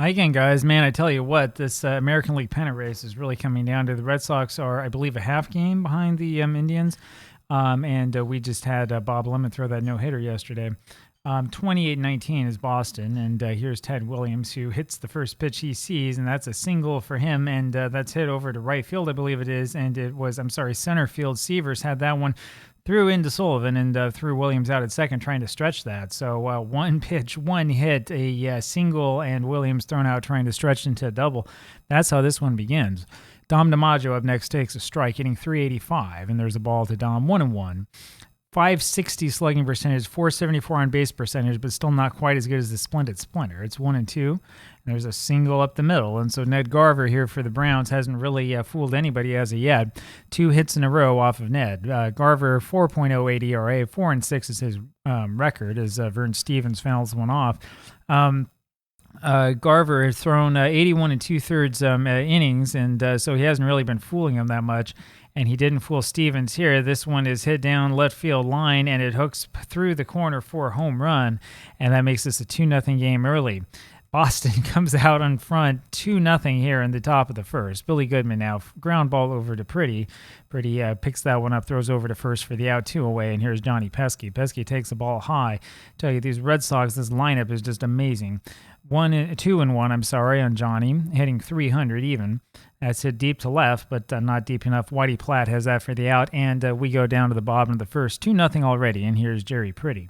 Hi again, guys. Man, I tell you what, this American League pennant race is really coming down to the Red Sox are, I believe, a half game behind the Indians. And we just had Bob Lemon throw that no-hitter yesterday. 28-19 is Boston, and here's Ted Williams, who hits the first pitch he sees, and that's a single for him, and that's hit over to right field, I believe it is, and it was, center field. Sievers had that one, threw into Sullivan, and threw Williams out at second, trying to stretch that. So one pitch, one hit, a single, and Williams thrown out trying to stretch into a double. That's how this one begins. Dom DiMaggio up next takes a strike, hitting 385, and there's a ball to Dom, 1-1. 560 slugging percentage, 474 on base percentage, but still not quite as good as the Splendid Splinter. It's 1-2, and there's a single up the middle. And so Ned Garver here for the Browns hasn't really fooled anybody as of yet. 2 hits in a row off of Ned. Garver, 4.08 ERA, 4-6 is his record as Vern Stevens fouls one off. Garver has thrown 81 2/3 innings, and so he hasn't really been fooling him that much. And he didn't fool Stevens here. This one is hit down left field line, and it hooks through the corner for a home run, and that makes this a 2-0 game early. Boston comes out on front 2-0 here in the top of the first. Billy Goodman now, ground ball over to Pretty. Pretty picks that one up, throws over to first for the out, 2 away, and here's Johnny Pesky. Pesky takes the ball high. Tell you, these Red Sox, this lineup is just amazing. 2-1, on Johnny, hitting 300 even. That's hit deep to left, but not deep enough. Whitey Platt has that for the out, and we go down to the bottom of the first. 2-0 already, and here's Jerry Pretty.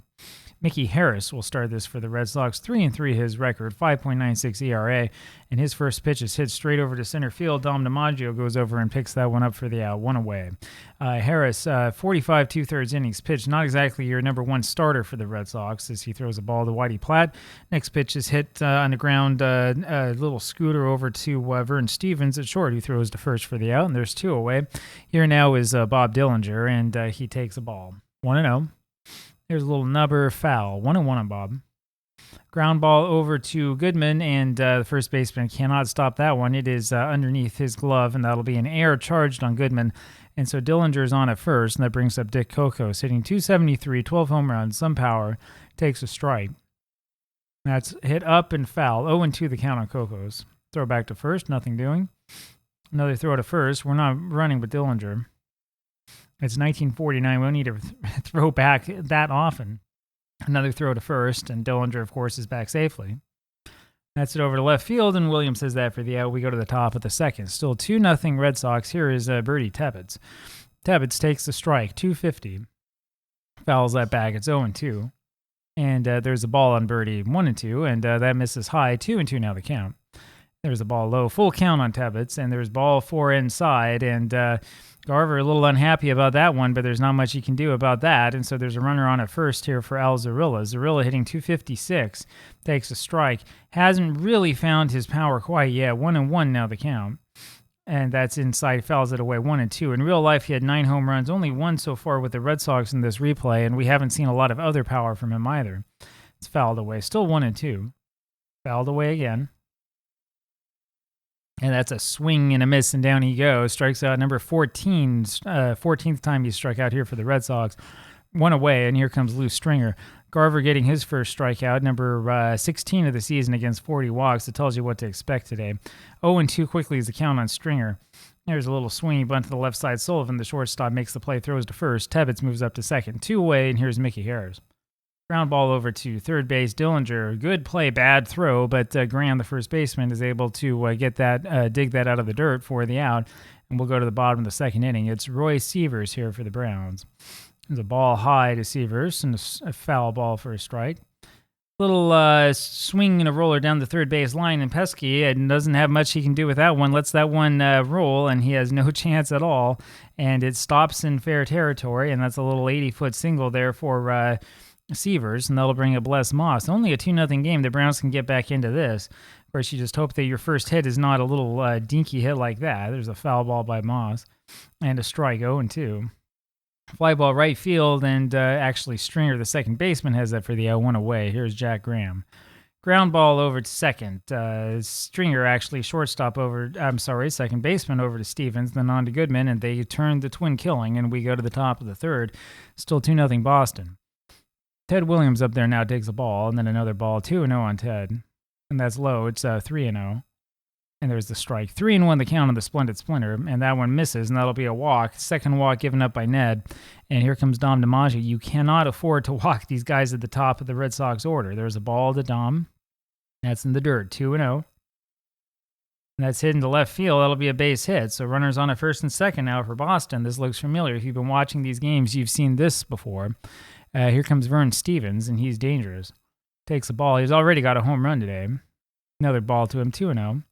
Mickey Harris will start this for the Red Sox. 3-3 his record, 5.96 ERA, and his first pitch is hit straight over to center field. Dom DiMaggio goes over and picks that one up for the out, 1 away. Harris, 45 2/3 innings pitched, not exactly your number one starter for the Red Sox as he throws a ball to Whitey Platt. Next pitch is hit on the ground, a little scooter over to Vern Stevens at short, who throws to first for the out, and there's 2 away. Here now is Bob Dillinger, and he takes a ball, 1-0. There's a little nubber foul. 1-1 on Bob. Ground ball over to Goodman, and the first baseman cannot stop that one. It is underneath his glove, and that'll be an error charged on Goodman. And so Dillinger's on at first, and that brings up Dick Kokos, hitting 273, 12 home runs, some power, takes a strike. That's hit up and foul. 0-2 the count on Kokos. Throw back to first, nothing doing. Another throw to first. We're not running with Dillinger. It's 1949. We don't need to throw back that often. Another throw to first, and Dillinger, of course, is back safely. That's it over to left field, and Williams says that for the out. We go to the top of the second. Still 2-0 Red Sox. Here is Bertie Tebbets. Tebbets takes the strike, 250. Fouls that back. It's 0-2. And there's a ball on Bertie, 1-2, and that misses high. 2-2 now the count. There's a ball low. Full count on Tebbets, and there's ball 4 inside, and Garver a little unhappy about that one, but there's not much he can do about that, and so there's a runner on at first here for Al Zarilla. Zarilla hitting 256, takes a strike. Hasn't really found his power quite yet. 1-1 now the count, and that's inside, fouls it away, 1-2. In real life, he had 9 home runs, only 1 so far with the Red Sox in this replay, and we haven't seen a lot of other power from him either. It's fouled away, still 1-2. Fouled away again. And that's a swing and a miss, and down he goes. Strikes out number 14, 14th time he struck out here for the Red Sox. 1 away, and here comes Lou Stringer. Garver getting his first strikeout, number 16 of the season against 40 walks. It tells you what to expect today. 0-2 quickly is the count on Stringer. There's a little swingy bunt to the left side. Sullivan, the shortstop, makes the play, throws to first. Tebbets moves up to second. 2 away, and here's Mickey Harris. Ground ball over to third base. Dillinger, good play, bad throw, but Graham, the first baseman, is able to dig that out of the dirt for the out, and we'll go to the bottom of the second inning. It's Roy Sievers here for the Browns. There's a ball high to Sievers, and a foul ball for a strike. Little swing and a roller down the third base line, and Pesky doesn't have much he can do with that one. Lets that one roll, and he has no chance at all, and it stops in fair territory, and that's a little 80-foot single there for Sievers, and that'll bring up Les Moss. Only a 2-0 game. The Browns can get back into this. Of course, you just hope that your first hit is not a little dinky hit like that. There's a foul ball by Moss, and a strike, 0-2. Fly ball right field, and actually Stringer, the second baseman, has that for the out, 1 away. Here's Jack Graham. Ground ball over to second. Stringer actually shortstop over, second baseman over to Stevens, then on to Goodman, and they turn the twin killing, and we go to the top of the third. Still 2-0 Boston. Ted Williams up there now takes a ball, and then another ball, 2-0 on Ted. and that's low. It's 3-0. And there's the strike. 3-1 the count on the Splendid Splinter, and that one misses, and that'll be a walk. Second walk given up by Ned. And here comes Dom DiMaggio. You cannot afford to walk these guys at the top of the Red Sox order. There's a ball to Dom. That's in the dirt, 2-0. And that's hit into left field. That'll be a base hit. So runners on at first and second now for Boston. This looks familiar. If you've been watching these games, you've seen this before. Here comes Vern Stevens, and he's dangerous. Takes the ball. He's already got a home run today. Another ball to him, 2-0.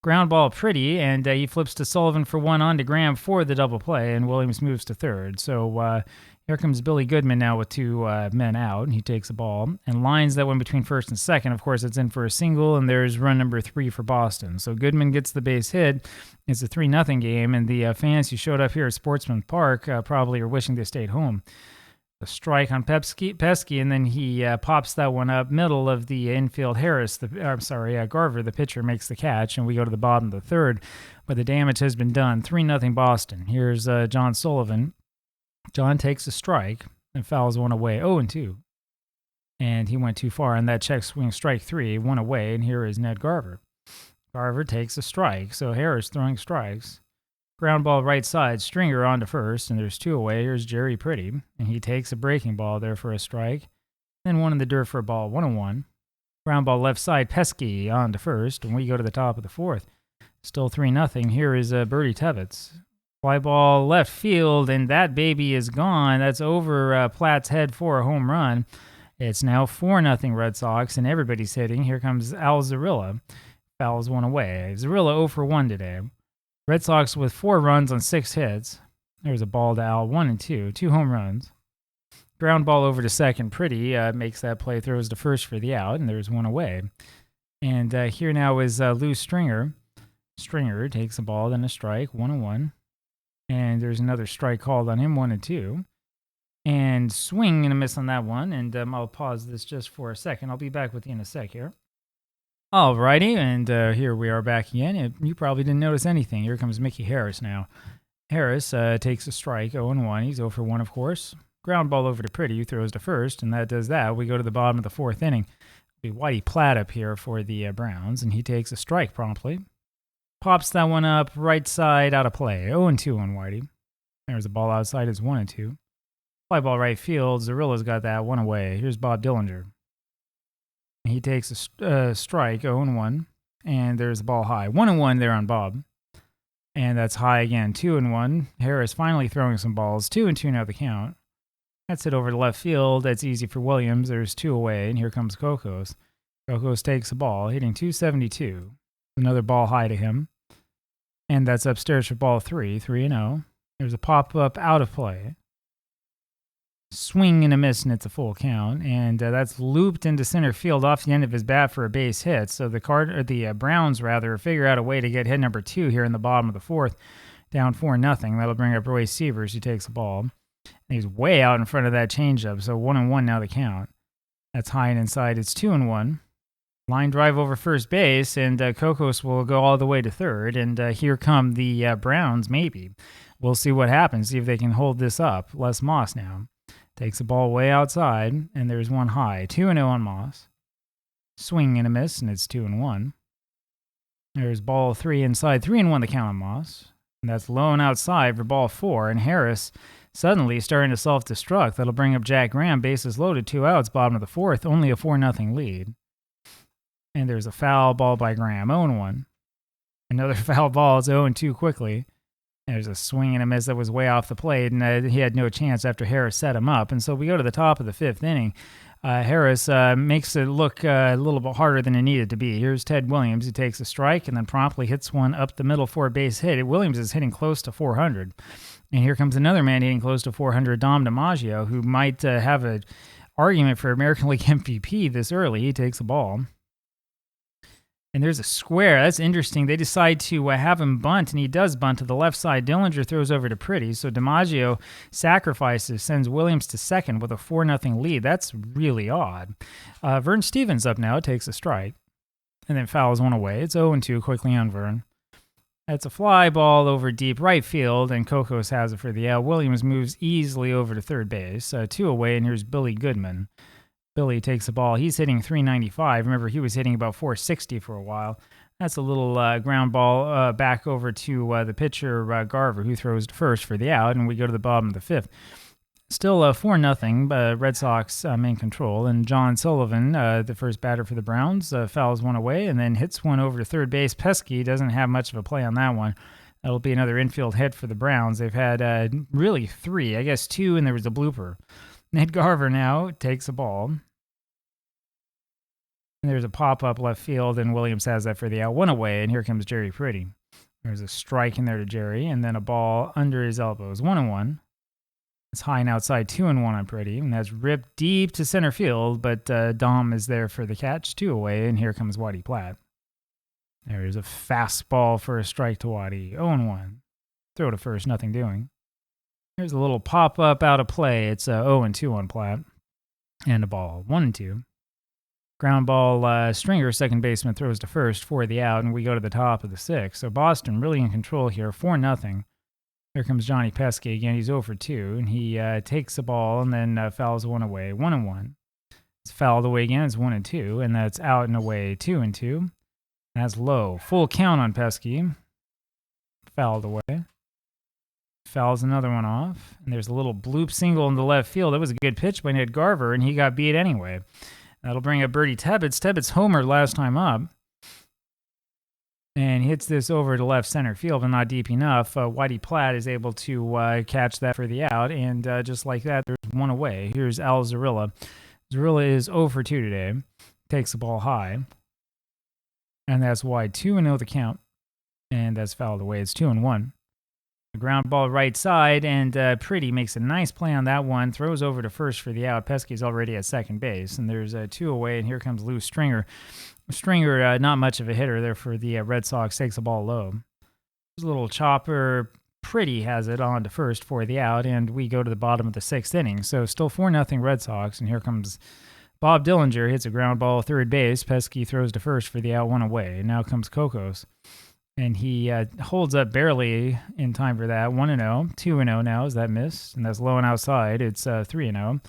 Ground ball pretty, and he flips to Sullivan for one on to Graham for the double play, and Williams moves to third. So here comes Billy Goodman now with two men out, and he takes the ball and lines that one between first and second. Of course, it's in for a single, and there's run number 3 for Boston. So Goodman gets the base hit. It's a 3-0 game, and the fans who showed up here at Sportsman Park probably are wishing they stayed home. A strike on Pesky, and then he pops that one up middle of the infield. Garver, the pitcher, makes the catch, and we go to the bottom of the third. But the damage has been done. 3-0 Boston. Here's John Sullivan. John takes a strike and fouls one away. 0-2. And he went too far on that check swing, strike 3, one away, and here is Ned Garver. Garver takes a strike, so Harris throwing strikes. Ground ball right side, Stringer on to first, and there's 2 away. Here's Jerry Pretty, and he takes a breaking ball there for a strike. Then one in the dirt for a ball, 1-1. Ground ball left side, Pesky on to first, and we go to the top of the fourth. Still 3-0. Here is Bertie Tevitz. Fly ball left field, and that baby is gone. That's over Platt's head for a home run. It's now 4-0 Red Sox, and everybody's hitting. Here comes Al Zarilla. Fouls one away. Zarilla 0 for 1 today. Red Sox with 4 runs on 6 hits. There's a ball to Al, 1-2, 2 home runs. Ground ball over to second, Pretty makes that play, throws to first for the out, and there's 1 away. And here now is Lou Stringer. Stringer takes a ball, then a strike, 1-1. And there's another strike called on him, 1-2. And swing and a miss on that one, and I'll pause this just for a second. I'll be back with you in a sec here. Alrighty, and here we are back again. You probably didn't notice anything. Here comes Mickey Harris now. Harris takes a strike, 0-1. He's 0 for 1, of course. Ground ball over to Pretty, who throws to first, and that does that. We go to the bottom of the 4th inning. It'll be Whitey Platt up here for the Browns, and he takes a strike promptly. Pops that one up right side out of play. 0-2 on Whitey. There's a ball outside. It's 1-2. Fly ball right field. Zarilla's got that, 1 away. Here's Bob Dillinger. He takes a strike, 0-1, and there's the ball high. 1-1 there on Bob. And that's high again, 2-1. Harris finally throwing some balls. 2-2 now the count. That's it over to left field. That's easy for Williams. There's 2 away, and here comes Kokos. Kokos takes the ball, hitting 272. Another ball high to him. And that's upstairs for ball 3, 3-0. There's a pop-up out of play. Swing and a miss, and it's a full count. And that's looped into center field off the end of his bat for a base hit. So the Browns figure out a way to get hit number 2 here in the bottom of the 4th, down 4-0. That'll bring up Roy Sievers, who takes the ball. And he's way out in front of that changeup, so 1-1 now the count. That's high and inside. It's 2-1. Line drive over first base, and Kokos will go all the way to third. And here come the Browns, maybe. We'll see what happens, see if they can hold this up. Les Moss now. Takes the ball way outside, and there's 1 high. 2-0 on Moss. Swing and a miss, and it's 2-1. There's ball 3 inside. 3-1 the count on Moss. And that's low and outside for ball 4. And Harris suddenly starting to self-destruct. That'll bring up Jack Graham. Bases loaded, 2 outs, bottom of the 4th. Only a 4-0 lead. And there's a foul ball by Graham. 0-1. Another foul ball. It's 0-2 quickly. There's a swing and a miss that was way off the plate, and he had no chance after Harris set him up. And so we go to the top of the 5th inning. Harris makes it look a little bit harder than it needed to be. Here's Ted Williams, who takes a strike and then promptly hits one up the middle for a base hit. Williams is hitting close to 400. And here comes another man hitting close to 400, Dom DiMaggio, who might have an argument for American League MVP this early. He takes the ball. And there's a square. That's interesting. They decide to have him bunt, and he does bunt to the left side. Dillinger throws over to Pretty, so DiMaggio sacrifices, sends Williams to second with a 4-0 lead. That's really odd. Vern Stevens up now, takes a strike, and then fouls one away. It's 0-2 quickly on Vern. That's a fly ball over deep right field, and Kokos has it for the out. Williams moves easily over to third base. 2 away, and here's Billy Goodman. Billy takes the ball. He's hitting 395. Remember, he was hitting about 460 for a while. That's a little ground ball back over to the pitcher, Garver, who throws to first for the out, and we go to the bottom of the fifth. Still 4-0, Red Sox in control, and John Sullivan, the first batter for the Browns, fouls one away and then hits one over to third base. Pesky doesn't have much of a play on that one. That'll be another infield hit for the Browns. They've had really 3, I guess 2, and there was a blooper. Ned Garver now takes a ball. And there's a pop-up left field, and Williams has that for the out. One away, and here comes Jerry Pretty. There's a strike in there to Jerry, and then a ball under his elbows. 1-1. It's high and outside, 2-1 on Pretty, and that's ripped deep to center field, but Dom is there for the catch. 2 away, and here comes Waddy Platt. There's a fastball for a strike to Waddy. 0-1. Throw to first, nothing doing. Here's a little pop-up out of play. It's 0-2 on Platt. And a ball. 1-2. Ground ball, Stringer, second baseman, throws to first for the out, and we go to the top of the 6th. So Boston really in control here, 4-0. Here comes Johnny Pesky again. He's 0 for 2, and he takes the ball and then fouls one away, 1-1. It's fouled away again. It's 1-2, and that's out and away, 2-2. That's low. Full count on Pesky. Fouled away. Fouls another one off, and there's a little bloop single in the left field. That was a good pitch by Ned Garver, and he got beat anyway. That'll bring up Bertie Tebbets. Tebbets homered last time up. And hits this over to left center field, but not deep enough. Waddy Platt is able to catch that for the out, and just like that, there's one away. Here's Al Zarilla. Zarilla is 0 for 2 today. Takes the ball high. And that's wide. 2-0 the count. And that's fouled away. It's 2-1. Ground ball right side, and Pretty makes a nice play on that one. Throws over to first for the out. Pesky's already at second base, and there's 2 away, and here comes Lou Stringer. Stringer, not much of a hitter there for the Red Sox, takes the ball low. There's a little chopper. Pretty has it on to first for the out, and we go to the bottom of the 6th inning. So still 4-0 Red Sox, and here comes Bob Dillinger, hits a ground ball third base. Pesky throws to first for the out, 1 away. And now comes Kokos. And he holds up barely in time for that. 1-0, 2-0 now as that missed, and that's low and outside. It's 3-0.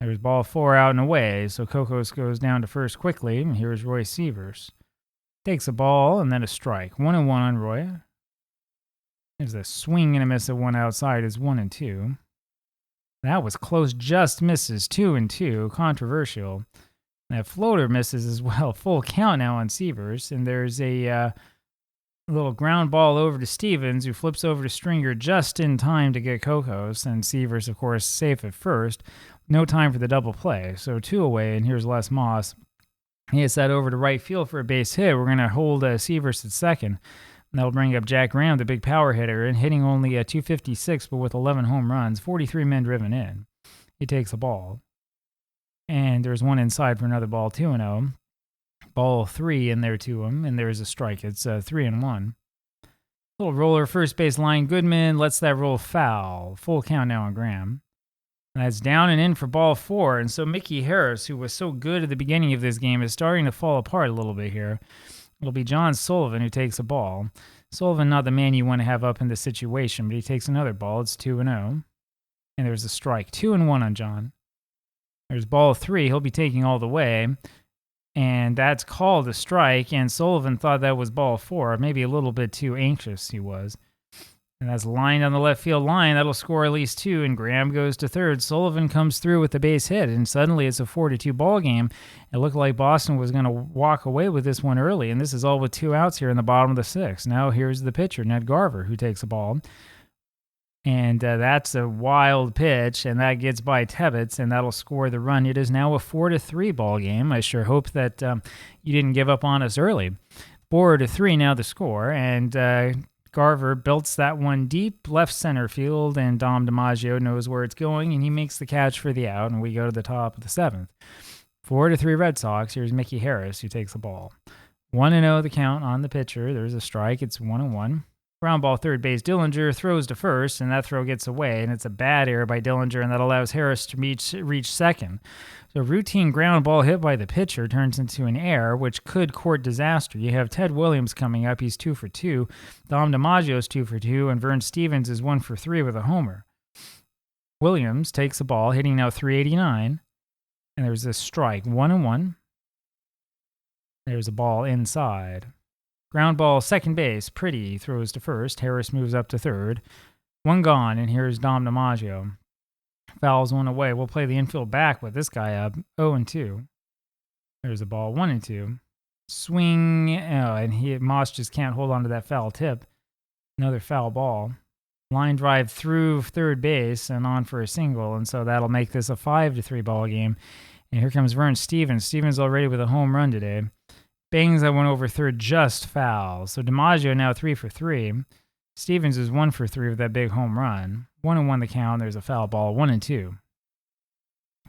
There's ball 4 out and away, so Kokos goes down to first quickly. And here's Roy Sievers. Takes a ball and then a strike. 1-1 on Roy. There's a swing and a miss at 1 outside. It's 1-2. That was close, just misses. 2-2, controversial. That floater misses as well. Full count now on Sievers, and there's a little ground ball over to Stevens, who flips over to Stringer just in time to get Kokos, and Sievers, of course, safe at first. No time for the double play, so 2 away, and here's Les Moss. He hits that over to right field for a base hit. We're going to hold Sievers at second, and that'll bring up Jack Graham, the big power hitter, and hitting only 256, but with 11 home runs, 43 men driven in. He takes the ball, and there's one inside for another ball, 2-0. Ball 3 in there to him, and there's a strike. It's 3-1. Little roller, first base line. Goodman lets that roll foul. Full count now on Graham. And that's down and in for ball 4. And so Mickey Harris, who was so good at the beginning of this game, is starting to fall apart a little bit here. It'll be John Sullivan who takes the ball. Sullivan, not the man you want to have up in this situation, but he takes another ball. It's 2-0. And there's a strike. 2-1 on John. There's ball 3. He'll be taking all the way. And that's called a strike, and Sullivan thought that was ball 4. Maybe a little bit too anxious he was. And that's lined on the left field line. That'll score at least 2, and Graham goes to third. Sullivan comes through with the base hit, and suddenly it's a 4-2 ball game. It looked like Boston was going to walk away with this one early, and this is all with 2 outs here in the bottom of the 6th. Now here's the pitcher, Ned Garver, who takes the ball. And that's a wild pitch, and that gets by Tebbets, and that'll score the run. It is now a 4-3 ball game. I sure hope that you didn't give up on us early. 4-3 now the score, and Garver belts that one deep left center field, and Dom DiMaggio knows where it's going, and he makes the catch for the out, and we go to the top of the 7th. 4-3 Red Sox. Here's Mickey Harris, who takes the ball. 1-0 the count on the pitcher. There's a strike. It's 1-1. Ground ball third base. Dillinger throws to first, and that throw gets away, and it's a bad error by Dillinger, and that allows Harris to reach second. So routine ground ball hit by the pitcher turns into an error, which could court disaster. You have Ted Williams coming up. He's 2 for 2. Dom DiMaggio's 2 for 2, and Vern Stevens is 1 for 3 with a homer. Williams takes the ball, hitting now 389. And there's this strike, 1-1. There's a ball inside. Ground ball, second base. Pretty throws to first. Harris moves up to third. One gone, and here's Dom DiMaggio. Fouls one away. We'll play the infield back with this guy up. 0-2. There's a ball, 1-2. Swing, and Moss just can't hold on to that foul tip. Another foul ball. Line drive through third base and on for a single, and so that'll make this a 5-3 ball game. And here comes Vern Stevens. Stevens already with a home run today. Bangs that went over third, just foul. So DiMaggio now 3 for 3. Stevens is 1 for 3 with that big home run. 1-1 the count. There's a foul ball, 1-2.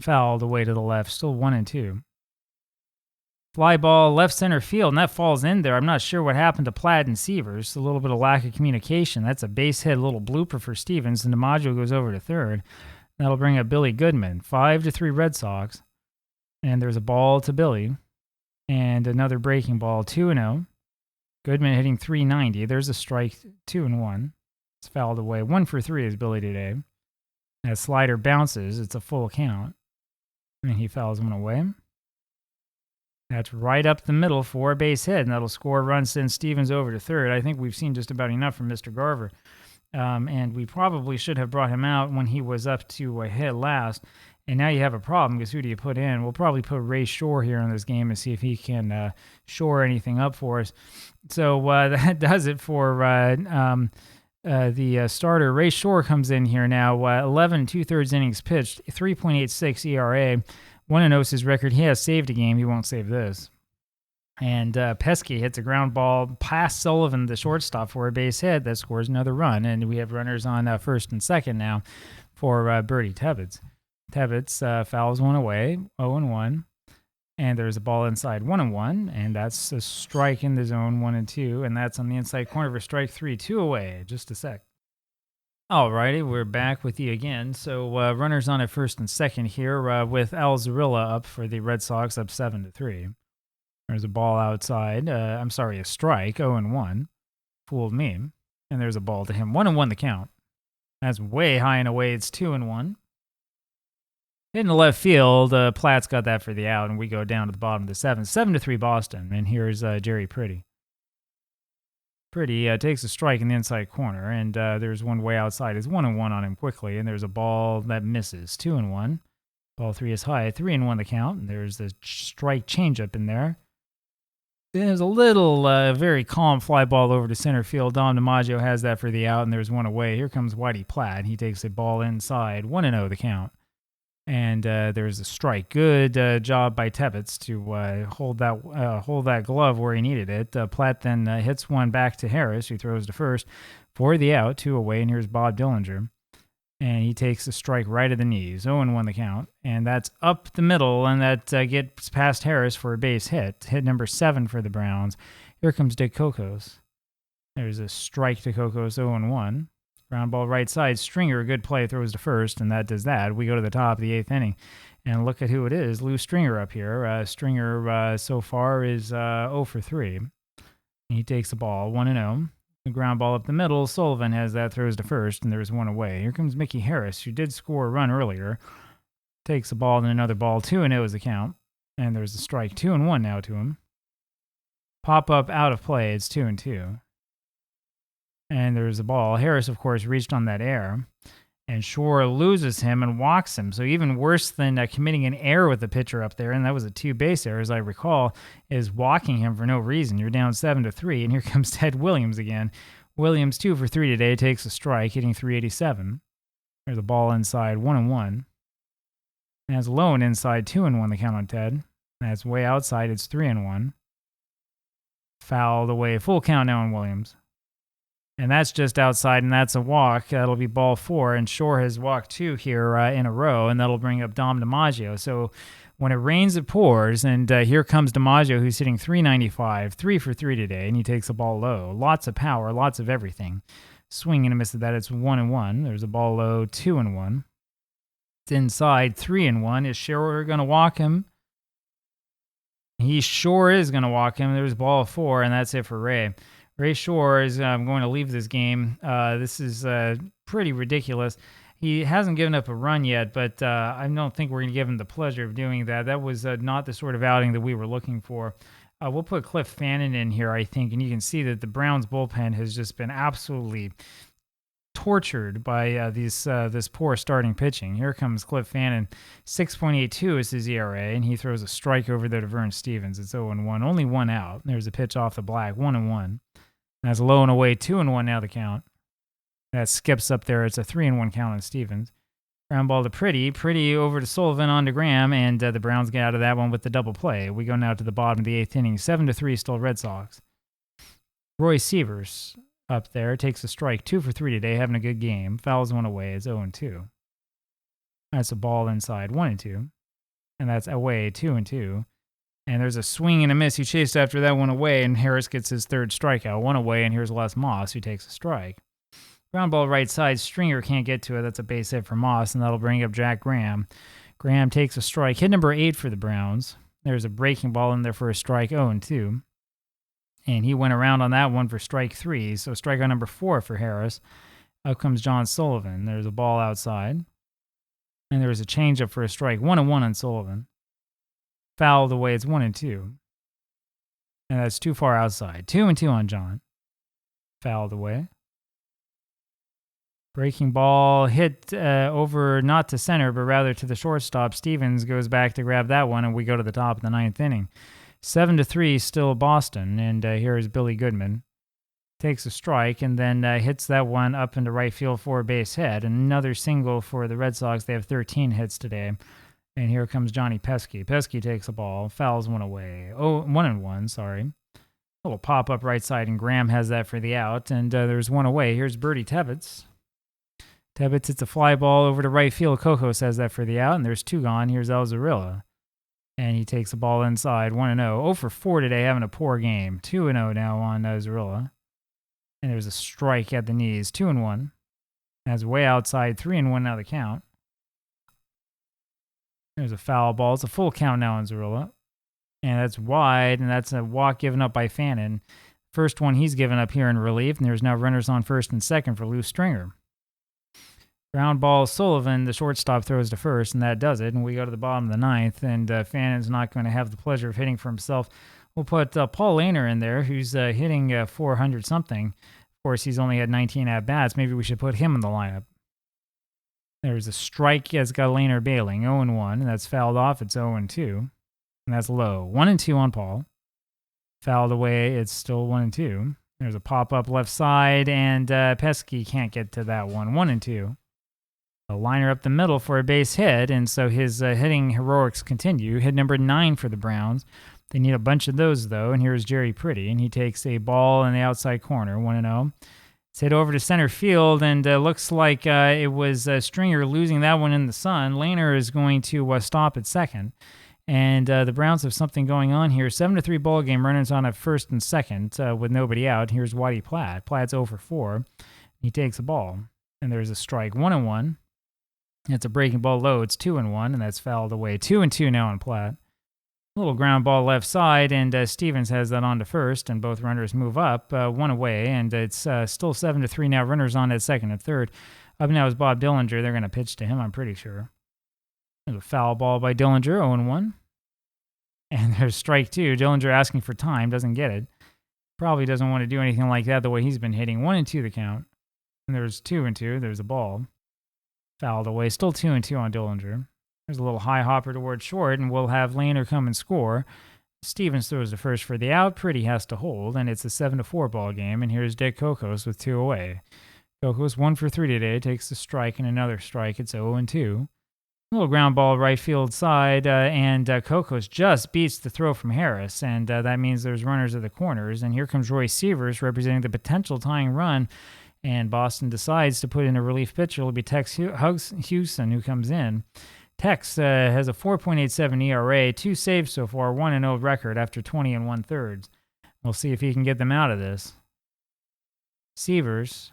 Fouled away to the left, still 1-2. Fly ball, left center field, and that falls in there. I'm not sure what happened to Platt and Sievers. A little bit of lack of communication. That's a base hit, a little blooper for Stevens, and DiMaggio goes over to third. That'll bring up Billy Goodman. 5-3 Red Sox. And there's a ball to Billy. And another breaking ball, 2-0. Goodman hitting .390. There's a strike, 2-1. It's fouled away. 1 for 3 is Billy today. That slider bounces. It's a full count. And he fouls one away. That's right up the middle for a base hit, and that'll score a run, send Stevens over to third. I think we've seen just about enough from Mr. Garver. And we probably should have brought him out when he was up to a hit last. And now you have a problem, because who do you put in? We'll probably put Ray Shore here in this game and see if he can shore anything up for us. So that does it for the starter. Ray Shore comes in here now. 11 2/3 innings pitched, 3.86 ERA. 1-0 is his record. He has saved a game. He won't save this. And Pesky hits a ground ball past Sullivan, the shortstop, for a base hit that scores another run. And we have runners on first and second now for Birdie Tebbets. Tebbets fouls one away, 0-1. And there's a ball inside, 1-1. And that's a strike in the zone, 1-2. And that's on the inside corner for strike 3, 2 away. Just a sec. Alrighty, we're back with you again. So runners on at first and second here with Al Zarilla up for the Red Sox, up 7-3. There's a ball outside. A strike, 0-1. Fooled me. And there's a ball to him. 1-1 the count. That's way high and away. It's 2-1. In the left field, Platt's got that for the out, and we go down to the bottom of the 7th. 7-3 Boston, and here's Jerry Pretty. Pretty takes a strike in the inside corner, and there's one way outside. It's 1-1 on him quickly, and there's a ball that misses. 2-1. Ball 3 is high. 3-1 the count, and there's the strike changeup in there. There's a little very calm fly ball over to center field. Dom DiMaggio has that for the out, and there's one away. Here comes Whitey Platt. He takes a ball inside. 1-0 the count. And there's a strike. Good job by Tebbets to hold that glove where he needed it. Platt then hits one back to Harris, who throws to first for the out, 2 away. And here's Bob Dillinger. And he takes a strike right at the knees. 0-1 the count. And that's up the middle, and that gets past Harris for a base hit. Hit number 7 for the Browns. Here comes Dick Kokos. There's a strike to Kokos, 0-1. Ground ball right side. Stringer, good play, throws to first, and that does that. We go to the top of the 8th inning, and look at who it is. Lou Stringer up here. Stringer so far is 0 for 3. He takes the ball, 1-0. The ground ball up the middle. Sullivan has that, throws to first, and there's one away. Here comes Mickey Harris, who did score a run earlier. Takes the ball, then another ball. 2-0 is the count, and there's a strike. 2-1 now to him. Pop up out of play. It's 2-2. And there's the ball. Harris, of course, reached on that error. And Shore loses him and walks him. So even worse than committing an error with the pitcher up there, and that was a 2-base error, as I recall, is walking him for no reason. You're down 7-3, and here comes Ted Williams again. Williams, 2 for 3 today, takes a strike, hitting .387. There's a ball inside, 1-1. And that's low and inside, 2-1 the count on Ted. That's way outside, it's 3-1. Fouled away, full count now on Williams. And that's just outside, and that's a walk. That'll be ball 4, and Shore has walked 2 here in a row, and that'll bring up Dom DiMaggio. So when it rains, it pours, and here comes DiMaggio, who's hitting .395, 3 for 3 today, and he takes the ball low. Lots of power, lots of everything. Swing and a miss at that. It's 1-1. There's a ball low, 2-1. It's inside, 3-1. Is Shore going to walk him? He sure is going to walk him. There's ball 4, and that's it for Ray. Ray Shore is going to leave this game. This is pretty ridiculous. He hasn't given up a run yet, but I don't think we're going to give him the pleasure of doing that. That was not the sort of outing that we were looking for. We'll put Cliff Fannin in here, I think, and you can see that the Browns bullpen has just been absolutely tortured by this poor starting pitching. Here comes Cliff Fannin. 6.82 is his ERA, and he throws a strike over there to Vern Stevens. It's 0-1. Only one out. There's a pitch off the black. 1-1. That's low and away. 2-1 now the count. That skips up there. It's a 3-1 count on Stevens. Ground ball to Pretty over to Sullivan on to Graham, and the Browns get out of that one with the double play. We go now to the bottom of the 8th inning. 7-3 still Red Sox. Roy Sievers up there takes a strike. 2 for 3 today, having a good game. Fouls one away. It's 0-2. That's a ball inside. 1-2. And that's away. 2-2. And there's a swing and a miss. He chased after that one away, and Harris gets his third strikeout. 1 away, and here's Les Moss, who takes a strike. Ground ball right side. Stringer can't get to it. That's a base hit for Moss, and that'll bring up Jack Graham. Graham takes a strike. Hit number 8 for the Browns. There's a breaking ball in there for a strike. 0-2. And he went around on that one for strike 3. So strikeout number 4 for Harris. Up comes John Sullivan. There's a ball outside. And there was a changeup for a strike. 1-1 on Sullivan. Fouled away. It's 1-2. And that's too far outside. 2-2 on John. Fouled away. Breaking ball hit over not to center, but rather to the shortstop. Stevens goes back to grab that one, and we go to the top of the 9th inning. 7-3 still Boston, and here is Billy Goodman. Takes a strike and then hits that one up into right field for a base hit. Another single for the Red Sox. They have 13 hits today. And here comes Johnny Pesky. Pesky takes a ball, fouls one away. 1-1, sorry. A little pop-up right side, and Graham has that for the out. And there's one away. Here's Bertie Tebbetts. Tebbetts hits a fly ball over to right field. Kokos has that for the out, and there's 2 gone. Here's Alzarilla. And he takes the ball inside, 1-0. 0 for 4 today, having a poor game. 2-0 now on Zarilla. And there's a strike at the knees, 2-1. That's way outside, 3-1 now the count. There's a foul ball. It's a full count now on Zarilla. And that's wide, and that's a walk given up by Fannin. First one he's given up here in relief, and there's now runners on first and second for Lou Stringer. Ground ball, Sullivan, the shortstop, throws to first, and that does it. And we go to the bottom of the 9th, and Fannin's not going to have the pleasure of hitting for himself. We'll put Paul Lehner in there, who's hitting 400-something. Of course, he's only had 19 at-bats. Maybe we should put him in the lineup. There's a strike that's got Lehner bailing, 0-1, and that's fouled off. It's 0-2, and that's low. 1-2 on Paul. Fouled away, it's still 1-2. There's a pop-up left side, and Pesky can't get to that one. 1-2. A liner up the middle for a base hit, and so his hitting heroics continue. Hit number 9 for the Browns. They need a bunch of those, though, and here's Jerry Pretty, and he takes a ball in the outside corner, 1-0. It's hit over to center field, and looks like it was Stringer losing that one in the sun. Lehner is going to stop at second, and the Browns have something going on here. 7-3 ball game, runners on at first and second with nobody out. Here's Whitey Platt. Platt's 0 for 4. He takes a ball, and there's a strike, 1-1. It's a breaking ball low. It's 2-1, and that's fouled away. 2-2 now on Platt. A little ground ball left side, and Stevens has that on to first, and both runners move up, 1 away, and it's still 7-3 now. Runners on at second and third. Up now is Bob Dillinger. They're going to pitch to him, I'm pretty sure. There's a foul ball by Dillinger, 0-1. And there's strike 2. Dillinger asking for time, doesn't get it. Probably doesn't want to do anything like that the way he's been hitting. 1-2 the count. And there's 2-2. There's a ball. Fouled away. Still 2-2 on Dillinger. There's a little high hopper towards short, and we'll have Lehner come and score. Stevens throws the first for the out. Pretty has to hold, and it's a 7-4 ball game. And here's Dick Kokos with 2 away. Kokos 1 for 3 today. Takes the strike and another strike. It's 0-2. A little ground ball right field side, and Kokos just beats the throw from Harris, and that means there's runners at the corners. And here comes Roy Sievers representing the potential tying run. And Boston decides to put in a relief pitcher. It'll be Tex Houston who comes in. Tex has a 4.87 ERA, 2 saves so far, 1-0 record after 20 1/3. We'll see if he can get them out of this. Sievers,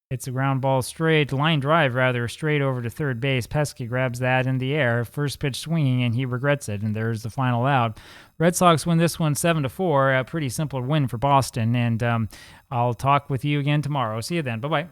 it's a ground ball line drive straight over to third base. Pesky grabs that in the air, first pitch swinging, and he regrets it, and there's the final out. Red Sox win this one 7-4, a pretty simple win for Boston, and I'll talk with you again tomorrow. See you then. Bye-bye.